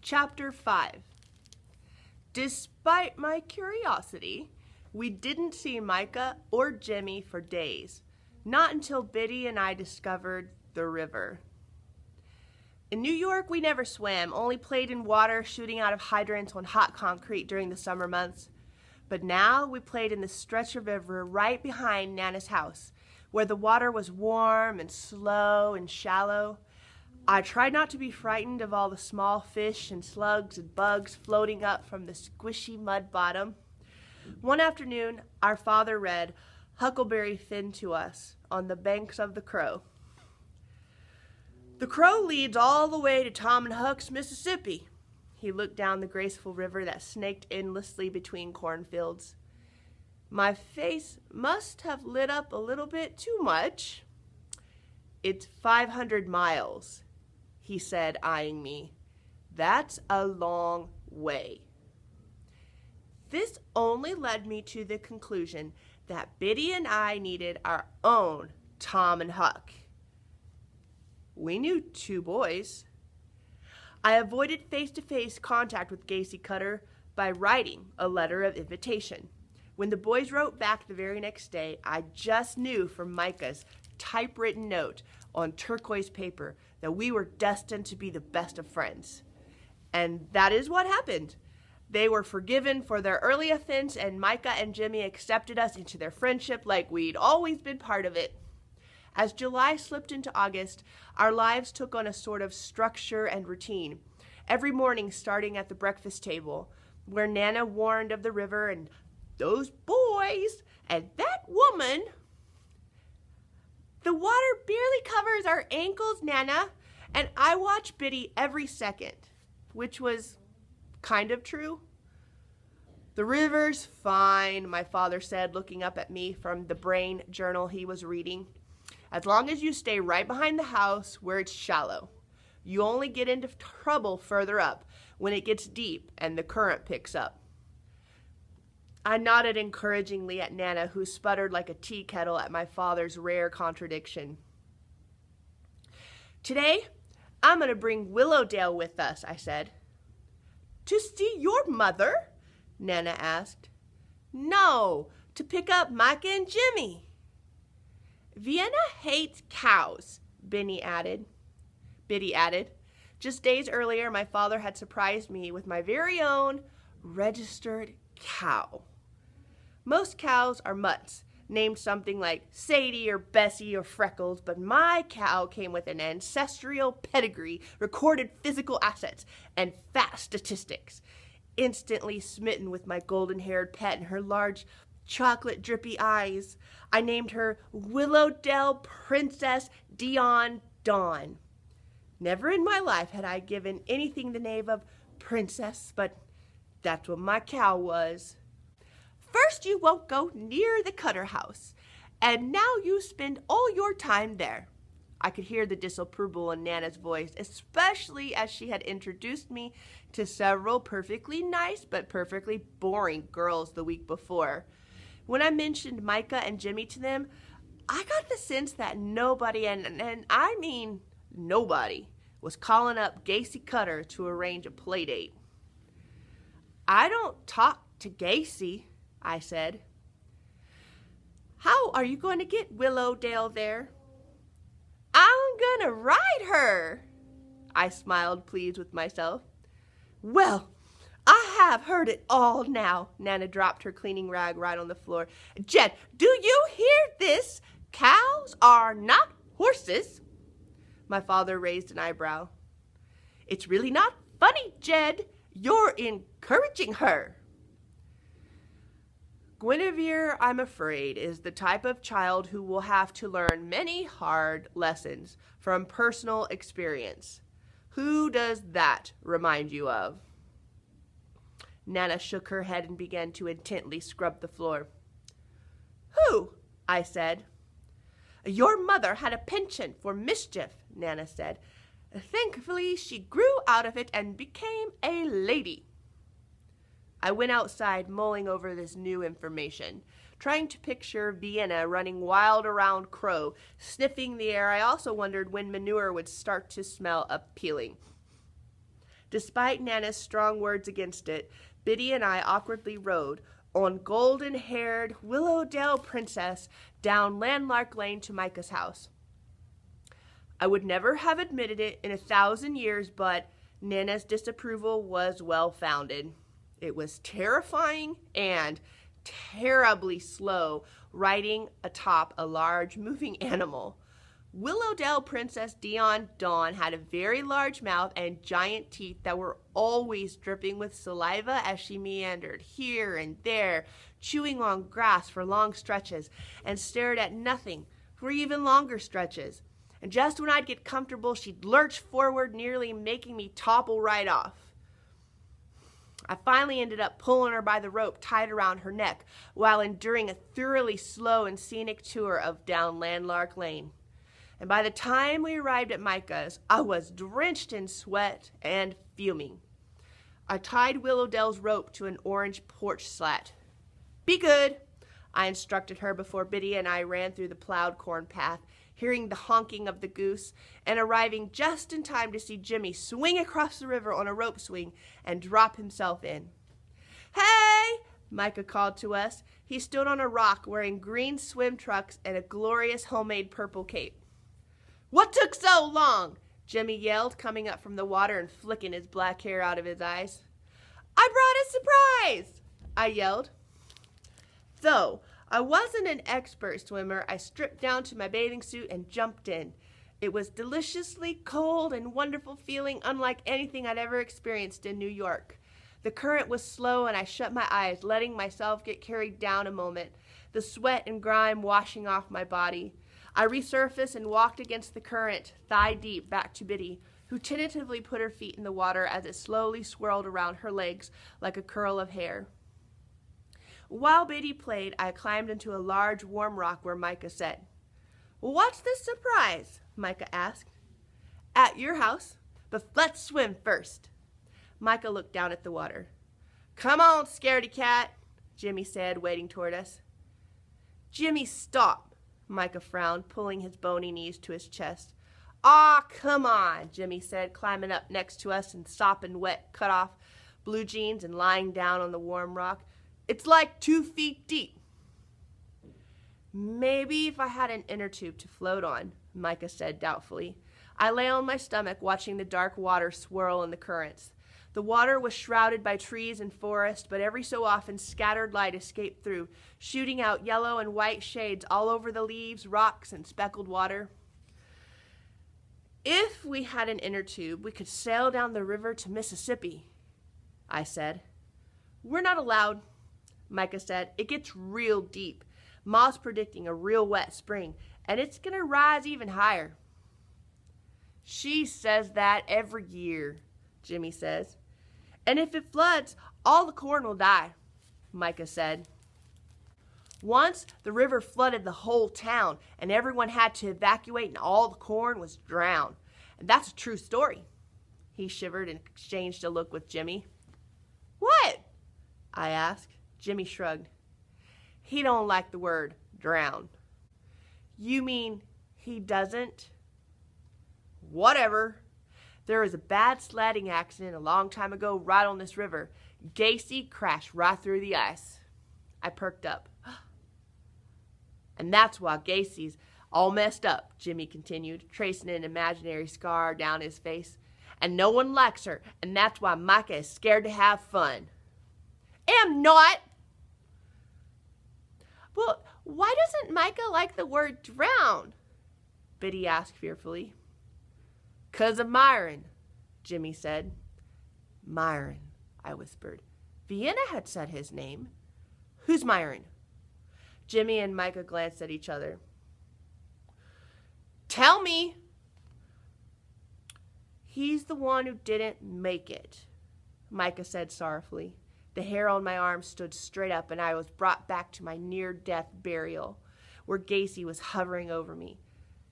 Chapter 5. Despite my curiosity, we didn't see Micah or Jimmy for days, not until Biddy and I discovered the river. In New York, we never swam, only played in water, shooting out of hydrants on hot concrete during the summer months. But now we played in the stretch of river right behind Nana's house, where the water was warm and slow and shallow. I tried not to be frightened of all the small fish and slugs and bugs floating up from the squishy mud bottom. One afternoon, our father read Huckleberry Finn to us on the banks of the Crow. The Crow leads all the way to Tom and Huck's Mississippi. He looked down the graceful river that snaked endlessly between cornfields. My face must have lit up a little bit too much. It's 500 miles, he said, eyeing me. That's a long way. This only led me to the conclusion that Biddy and I needed our own Tom and Huck. We knew two boys. I avoided face-to-face contact with Gacy Cutter by writing a letter of invitation. When the boys wrote back the very next day, I just knew from Micah's typewritten note on turquoise paper that we were destined to be the best of friends. And that is what happened. They were forgiven for their early offense, and Micah and Jimmy accepted us into their friendship like we'd always been part of it. As July slipped into August, our lives took on a sort of structure and routine. Every morning, starting at the breakfast table, where Nana warned of the river and those boys and that woman. The water barely covers our ankles, Nana, and I watch Biddy every second, which was kind of true. The river's fine, my father said, looking up at me from the brain journal he was reading. As long as you stay right behind the house where it's shallow. You only get into trouble further up when it gets deep and the current picks up. I nodded encouragingly at Nana, who sputtered like a tea kettle at my father's rare contradiction. Today, I'm going to bring Willowdale with us, I said. To see your mother? Nana asked. No, to pick up Micah and Jimmy. Vienna hates cows, Biddy added. Just days earlier, my father had surprised me with my very own registered cow. Most cows are mutts, named something like Sadie or Bessie or Freckles, but my cow came with an ancestral pedigree, recorded physical assets, and fat statistics. Instantly smitten with my golden-haired pet and her large chocolate drippy eyes, I named her Willowdale Princess Dion Dawn. Never in my life had I given anything the name of princess, but that's what my cow was. First you won't go near the Cutter house, and now you spend all your time there. I could hear the disapproval in Nana's voice, especially as she had introduced me to several perfectly nice but perfectly boring girls the week before. When I mentioned Micah and Jimmy to them, I got the sense that nobody, and I mean nobody, was calling up Gacy Cutter to arrange a play date. I don't talk to Gacy, I said. How are you going to get Willowdale there? I'm going to ride her, I smiled, pleased with myself. Well, I have heard it all now. Nana dropped her cleaning rag right on the floor. Jed, do you hear this? Cows are not horses. My father raised an eyebrow. It's really not funny, Jed. You're encouraging her. Guinevere, I'm afraid, is the type of child who will have to learn many hard lessons from personal experience. Who does that remind you of? Nana shook her head and began to intently scrub the floor. Who? I said. Your mother had a penchant for mischief, Nana said. Thankfully, she grew out of it and became a lady. I went outside, mulling over this new information. Trying to picture Vienna running wild around Crow, sniffing the air, I also wondered when manure would start to smell appealing. Despite Nana's strong words against it, Biddy and I awkwardly rode on golden-haired Willowdale Princess down Landmark Lane to Micah's house. I would never have admitted it in 1,000 years, but Nana's disapproval was well-founded. It was terrifying and terribly slow riding atop a large moving animal. Willowdale Princess Dawn had a very large mouth and giant teeth that were always dripping with saliva as she meandered here and there, chewing on grass for long stretches, and stared at nothing for even longer stretches. And just when I'd get comfortable, she'd lurch forward, nearly making me topple right off. I finally ended up pulling her by the rope tied around her neck while enduring a thoroughly slow and scenic tour of down Landmark Lane. And by the time we arrived at Micah's, I was drenched in sweat and fuming. I tied Willowdale's rope to an orange porch slat. "Be good," I instructed her before Biddy and I ran through the plowed corn path, hearing the honking of the goose, and arriving just in time to see Jimmy swing across the river on a rope swing and drop himself in. "Hey!" Micah called to us. He stood on a rock wearing green swim trunks and a glorious homemade purple cape. "What took so long?" Jimmy yelled, coming up from the water and flicking his black hair out of his eyes. "I brought a surprise!" I yelled. Though I wasn't an expert swimmer, I stripped down to my bathing suit and jumped in. It was deliciously cold and wonderful feeling unlike anything I'd ever experienced in New York. The current was slow and I shut my eyes, letting myself get carried down a moment, the sweat and grime washing off my body. I resurfaced and walked against the current, thigh deep, back to Biddy, who tentatively put her feet in the water as it slowly swirled around her legs like a curl of hair. While Biddy played, I climbed into a large warm rock where Micah sat. "What's the surprise?" Micah asked. "At your house, but let's swim first." Micah looked down at the water. "Come on, scaredy cat," Jimmy said, wading toward us. "Jimmy, stop," Micah frowned, pulling his bony knees to his chest. "Aw, come on," Jimmy said, climbing up next to us in sopping wet, cut-off blue jeans and lying down on the warm rock. "It's like 2 feet deep." "Maybe if I had an inner tube to float on," Micah said doubtfully. I lay on my stomach, watching the dark water swirl in the currents. The water was shrouded by trees and forest, but every so often scattered light escaped through, shooting out yellow and white shades all over the leaves, rocks, and speckled water. "If we had an inner tube, we could sail down the river to Mississippi," I said. "We're not allowed," Micah said. "It gets real deep. Ma's predicting a real wet spring, and it's going to rise even higher." "She says that every year," Jimmy says. "And if it floods, all the corn will die," Micah said. "Once the river flooded the whole town, and everyone had to evacuate, and all the corn was drowned. And that's a true story." He shivered and exchanged a look with Jimmy. "What?" I asked. Jimmy shrugged. "He don't like the word drown." "You mean he doesn't?" "Whatever. There was a bad sledding accident a long time ago right on this river. Gacy crashed right through the ice." I perked up. "And that's why Gacy's all messed up," Jimmy continued, tracing an imaginary scar down his face. "And no one likes her, and that's why Micah is scared to have fun." "Am not!" "Well, why doesn't Micah like the word drown?" Biddy asked fearfully. "'Cause of Myron," Jimmy said. "Myron," I whispered. Vienna had said his name. "Who's Myron?" Jimmy and Micah glanced at each other. "Tell me." "He's the one who didn't make it," Micah said sorrowfully. The hair on my arm stood straight up, and I was brought back to my near-death burial, where Gacy was hovering over me.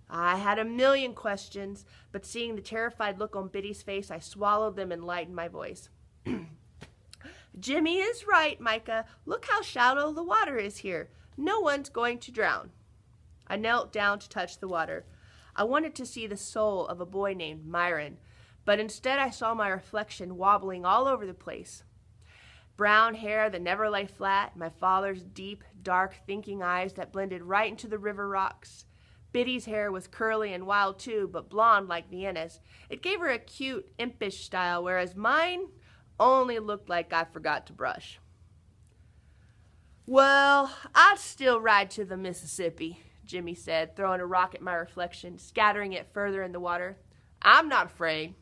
I had a million questions, but seeing the terrified look on Biddy's face, I swallowed them and lightened my voice. "Jimmy is right, Micah. Look how shallow the water is here. No one's going to drown." I knelt down to touch the water. I wanted to see the soul of a boy named Myron, but instead I saw my reflection wobbling all over the place. Brown hair that never lay flat, my father's deep, dark, thinking eyes that blended right into the river rocks. Biddy's hair was curly and wild too, but blonde like Vienna's. It gave her a cute, impish style, whereas mine only looked like I forgot to brush. "Well, I'd still ride to the Mississippi," Jimmy said, throwing a rock at my reflection, scattering it further in the water. "I'm not afraid.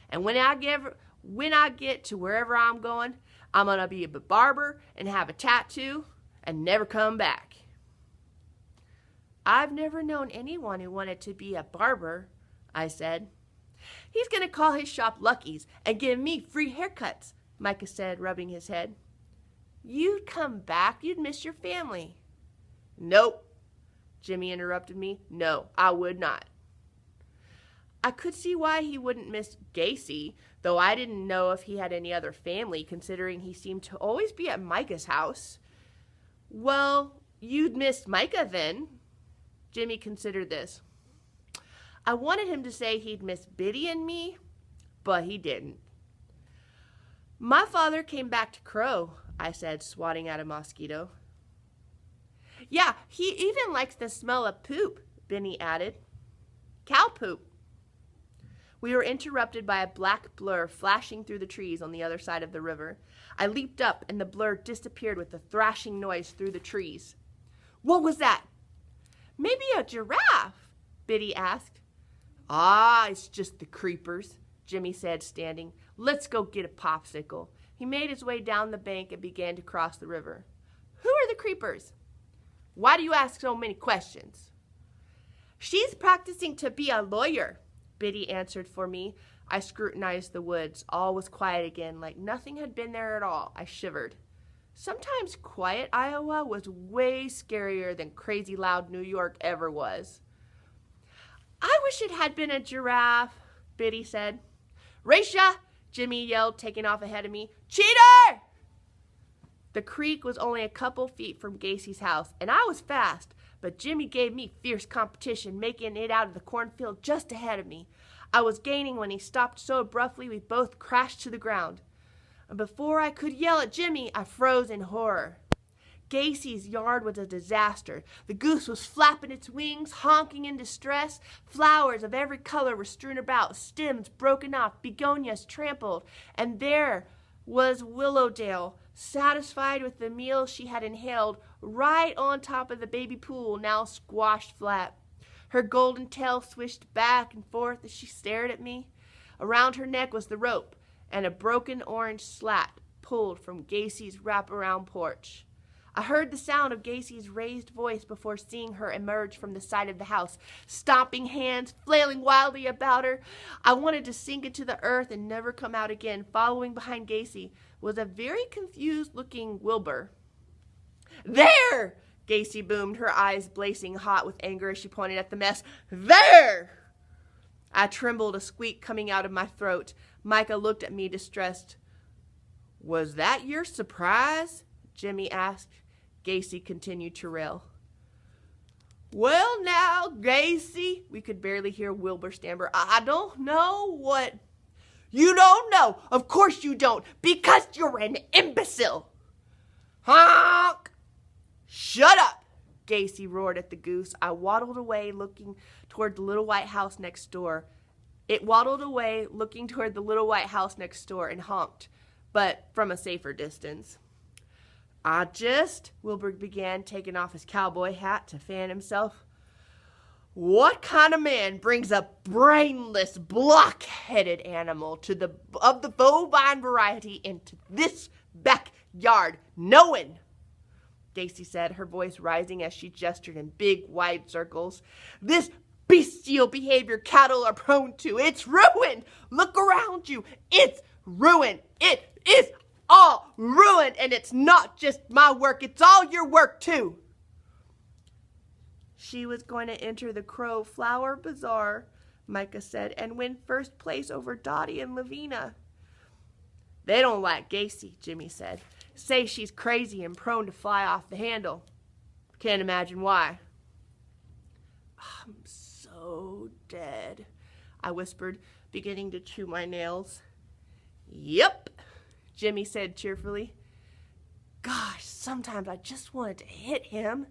And when I get to wherever I'm going, I'm going to be a barber and have a tattoo and never come back." "I've never known anyone who wanted to be a barber," I said. "He's going to call his shop Lucky's and give me free haircuts," Micah said, rubbing his head. "You'd come back. You'd miss your family." "Nope," Jimmy interrupted me. "No, I would not." I could see why he wouldn't miss Gacy, though I didn't know if he had any other family, considering he seemed to always be at Micah's house. "Well, you'd miss Micah then." Jimmy considered this. I wanted him to say he'd miss Biddy and me, but he didn't. "My father came back to Crow," I said, swatting at a mosquito. "Yeah, he even likes the smell of poop," Benny added. "Cow poop." We were interrupted by a black blur flashing through the trees on the other side of the river. I leaped up, and the blur disappeared with a thrashing noise through the trees. "What was that?" "Maybe a giraffe," Biddy asked. "Ah, it's just the creepers," Jimmy said, standing. "Let's go get a popsicle." He made his way down the bank and began to cross the river. "Who are the creepers?" "Why do you ask so many questions?" "She's practicing to be a lawyer," Biddy answered for me. I scrutinized the woods. All was quiet again, like nothing had been there at all. I shivered. Sometimes quiet Iowa was way scarier than crazy loud New York ever was. "I wish it had been a giraffe," Biddy said. "Raisha!" Jimmy yelled, taking off ahead of me. "Cheater!" The creek was only a couple feet from Gacy's house, and I was fast, but Jimmy gave me fierce competition, making it out of the cornfield just ahead of me. I was gaining when he stopped so abruptly we both crashed to the ground. And before I could yell at Jimmy, I froze in horror. Gacy's yard was a disaster. The goose was flapping its wings, honking in distress. Flowers of every color were strewn about, stems broken off, begonias trampled. And there was Willowdale, satisfied with the meal she had inhaled, right on top of the baby pool, now squashed flat. Her golden tail swished back and forth as she stared at me. Around her neck was the rope, and a broken orange slat pulled from Gacy's wraparound porch. I heard the sound of Gacy's raised voice before seeing her emerge from the side of the house, stomping hands, flailing wildly about her. I wanted to sink into the earth and never come out again. Following behind Gacy was a very confused-looking Wilbur. "There!" Gacy boomed, her eyes blazing hot with anger as she pointed at the mess. "There!" I trembled, a squeak coming out of my throat. Micah looked at me distressed. "Was that your surprise?" Jimmy asked. Gacy continued to rail. "Well now, Gacy," we could barely hear Wilbur stammer, "I don't know what—" "You don't know! Of course you don't! Because you're an imbecile!" "Honk!" "Shut up!" Gacy roared at the goose. I waddled away, looking toward the little white house next door. It waddled away, looking toward the little white house next door, and honked, but from a safer distance. Wilbur began, taking off his cowboy hat to fan himself. "What kind of man brings a brainless, block-headed animal of the bovine variety into this backyard? No one," Gacy said, her voice rising as she gestured in big, wide circles. "This bestial behavior cattle are prone to. It's ruined. Look around you. It's ruined. It is all ruined, and it's not just my work. It's all your work, too." She was going to enter the Crow Flower Bazaar, Micah said, and win first place over Dottie and Lavina. "They don't like Gacy," Jimmy said. "Say she's crazy and prone to fly off the handle. Can't imagine why." "I'm so dead," I whispered. beginning to chew my nails. Yep, Jimmy said cheerfully. Gosh, sometimes I just wanted to hit him.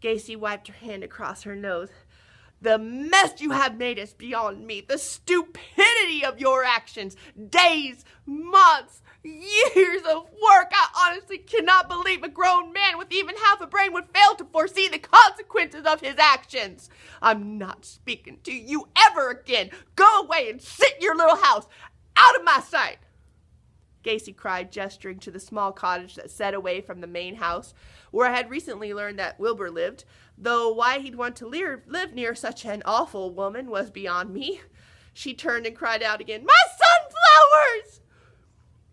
Gacy wiped her hand across her nose. The mess you have made is beyond me. The stupidity of your actions. Days, months, years of work. I honestly cannot believe a grown man with even half a brain would fail to foresee the consequences of his actions. I'm not speaking to you ever again. Go away and sit in your little house. Out of my sight. Gacy cried, gesturing to the small cottage that set away from the main house, where I had recently learned that Wilbur lived, though why he'd want to live near such an awful woman was beyond me. She turned and cried out again, My sunflowers!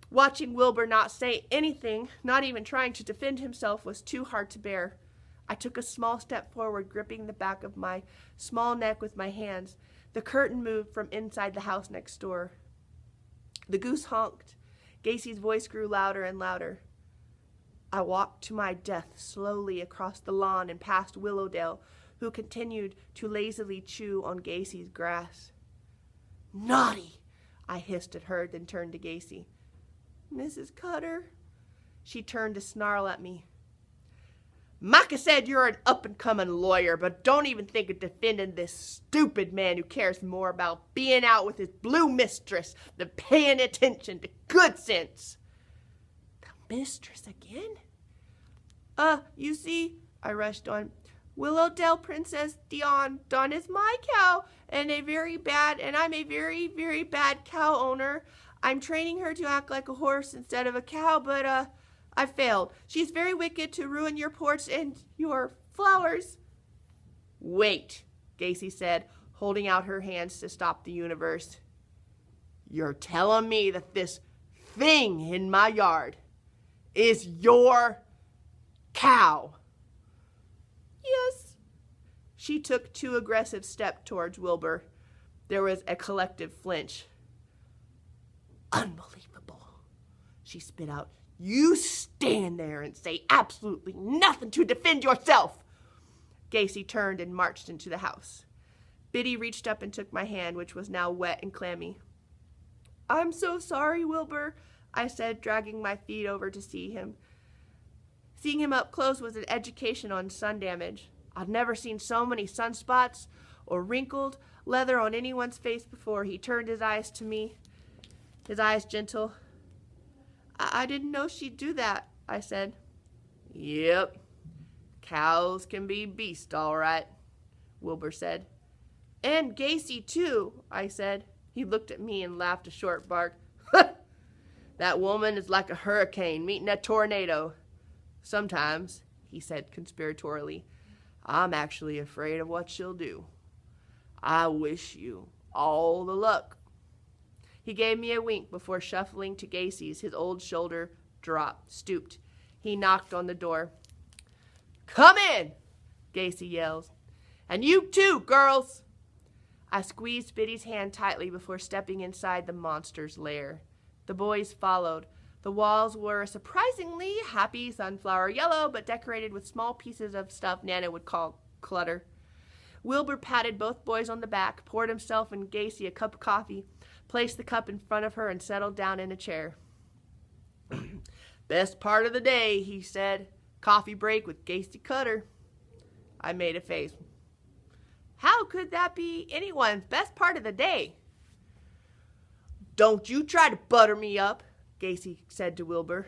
Watching Wilbur not say anything, not even trying to defend himself, was too hard to bear. I took a small step forward, gripping the back of my small neck with my hands. The curtain moved from inside the house next door. The goose honked. Gacy's voice grew louder and louder. I walked to my death slowly across the lawn and past Willowdale, who continued to lazily chew on Gacy's grass. Naughty! I hissed at her, then turned to Gacy. Mrs. Cutter? She turned to snarl at me. Micah said you're an up-and-coming lawyer, but don't even think of defending this stupid man who cares more about being out with his blue mistress than paying attention to good sense. The mistress again? You see, I rushed on, Willowdale Princess Dawn is my cow, and I'm a very, very bad cow owner. I'm training her to act like a horse instead of a cow, but, I failed. She's very wicked to ruin your porch and your flowers. Wait, Gacy said, holding out her hands to stop the universe. You're telling me that this thing in my yard is your cow? Yes. She took 2 aggressive steps towards Wilbur. There was a collective flinch. Unbelievable, she spit out. You stand there and say absolutely nothing to defend yourself. Gacy turned and marched into the house. Biddy reached up and took my hand, which was now wet and clammy. I'm so sorry, Wilbur, I said, dragging my feet over to see him. Seeing him up close was an education on sun damage. I'd never seen so many sunspots or wrinkled leather on anyone's face before. He turned his eyes to me, his eyes gentle. I didn't know she'd do that, I said. Yep, cows can be beasts, all right, Wilbur said. And Gacy, too, I said. He looked at me and laughed a short bark. That woman is like a hurricane meeting a tornado. Sometimes, he said conspiratorially, I'm actually afraid of what she'll do. I wish you all the luck. He gave me a wink before shuffling to Gacy's. His old shoulder stooped. He knocked on the door. Come in, Gacy yelled. And you too, girls. I squeezed Biddy's hand tightly before stepping inside the monster's lair. The boys followed. The walls were surprisingly happy sunflower yellow, but decorated with small pieces of stuff Nana would call clutter. Wilbur patted both boys on the back, poured himself and Gacy a cup of coffee, placed the cup in front of her, and settled down in a chair. Best part of the day, he said. Coffee break with Gacy Cutter. I made a face. How could that be anyone's best part of the day? Don't you try to butter me up, Gacy said to Wilbur.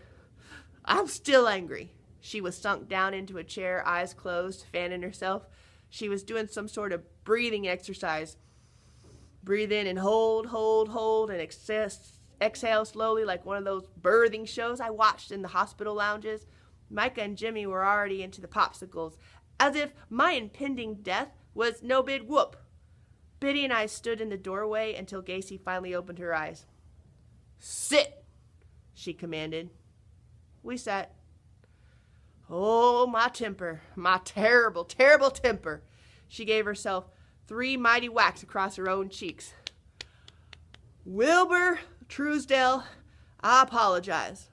I'm still angry. She was sunk down into a chair, eyes closed, fanning herself. She was doing some sort of breathing exercise. Breathe in and hold, and exhale slowly like one of those birthing shows I watched in the hospital lounges. Micah and Jimmy were already into the popsicles, as if my impending death was no big whoop. Biddy and I stood in the doorway until Gacy finally opened her eyes. Sit, she commanded. We sat. Oh, my temper, my terrible, terrible temper. She gave herself 3 mighty whacks across her own cheeks. Wilbur Truesdale, I apologize.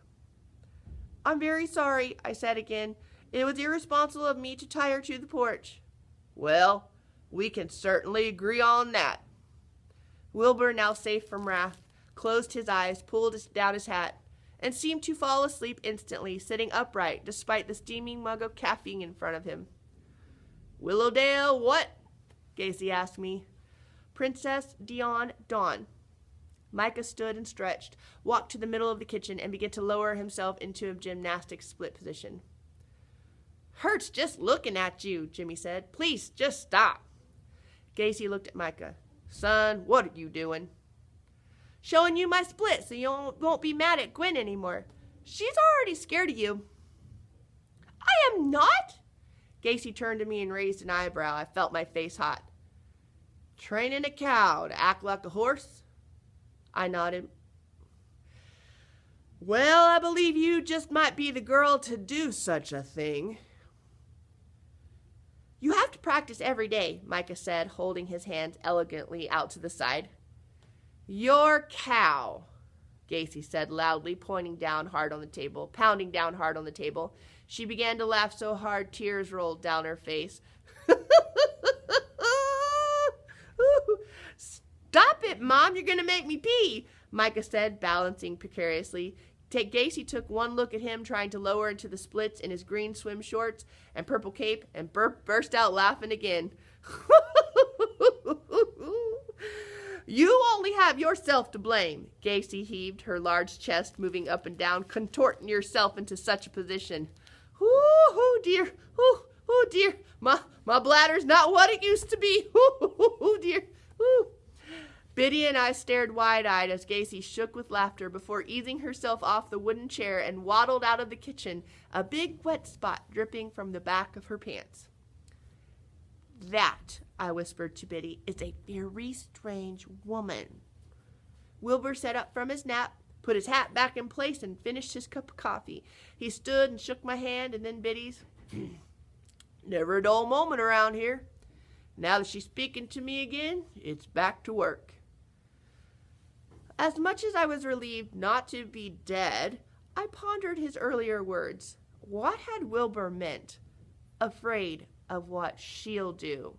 I'm very sorry, I said again. It was irresponsible of me to tie her to the porch. Well, we can certainly agree on that. Wilbur, now safe from wrath, closed his eyes, pulled down his hat, and seemed to fall asleep instantly, sitting upright despite the steaming mug of caffeine in front of him. Willowdale, what? Gacy asked me. Princess Dion Dawn. Micah stood and stretched, walked to the middle of the kitchen, and began to lower himself into a gymnastic split position. Hurts just looking at you, Jimmy said. Please, just stop. Gacy looked at Micah. Son, what are you doing? Showing you my split so you won't be mad at Gwen anymore. She's already scared of you. I am not? Gacy turned to me and raised an eyebrow. I felt my face hot. Training a cow to act like a horse? I nodded. Well, I believe you just might be the girl to do such a thing. You have to practice every day, Micah said, holding his hands elegantly out to the side. Your cow, Gacy said loudly, pounding down hard on the table. She began to laugh so hard tears rolled down her face. Stop it, Mom, you're going to make me pee, Micah said, balancing precariously. Gacy took one look at him, trying to lower into the splits in his green swim shorts and purple cape, and burst out laughing again. You only have yourself to blame, Gacy heaved, her large chest moving up and down, contorting yourself into such a position. Ooh, dear, ooh, dear, my bladder's not what it used to be. Ooh, dear, ooh. Biddy and I stared wide-eyed as Gacy shook with laughter before easing herself off the wooden chair and waddled out of the kitchen, a big wet spot dripping from the back of her pants. That, I whispered to Biddy, is a very strange woman. Wilbur sat up from his nap, put his hat back in place, and finished his cup of coffee. He stood and shook my hand, and then Biddy's. Never a dull moment around here. Now that she's speaking to me again, it's back to work. As much as I was relieved not to be dead, I pondered his earlier words. What had Wilbur meant? Afraid of what she'll do.